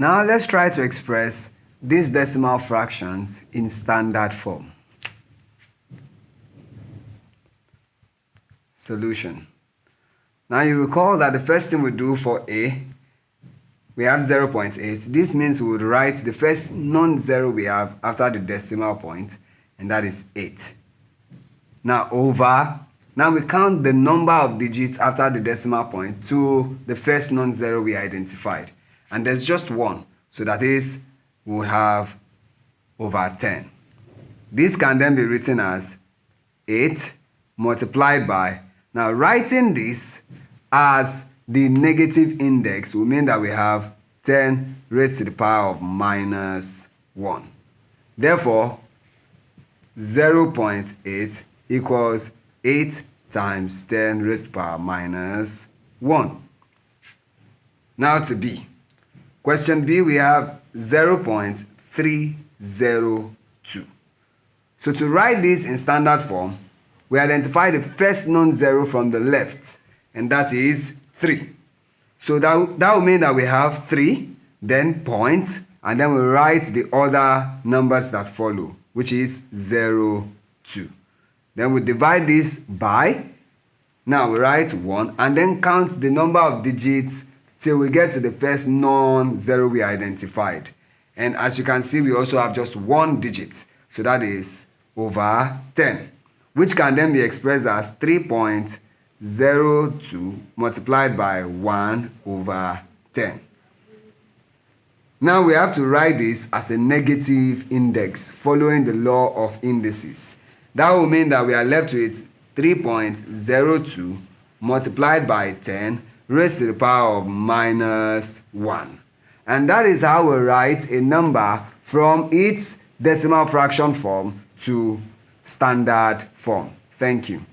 Now let's try to express these decimal fractions in standard form. Solution. Now you recall that the first thing we do for A, we have 0.8. This means we would write the first non-zero we have after the decimal point, and that is 8. Now we count the number of digits after the decimal point to the first non-zero we identified. And there's just one, so that is, we would have over 10. This can then be written as 8 multiplied by, now writing this as the negative index will mean that we have 10 raised to the power of minus 1. Therefore, 0.8 equals 8 times 10 raised to the power minus 1. Now to B. Question B, we have 0.302. So to write this in standard form, we identify the first non-zero from the left, and that is 3. So that will mean that we have 3, then point, and then we write the other numbers that follow, which is 0, 2. Then we divide this by, now we write 1, and then count the number of digits till we get to the first non-zero we identified. And as you can see, we also have just one digit, so that over 10, which can then be expressed as 3.02 multiplied by 1/10. Now we have to write this as a negative index following the law of indices. That will mean that we are left with 3.02 multiplied by 10 raised to the power of minus 1. And that is how we write a number from its decimal fraction form to standard form. Thank you.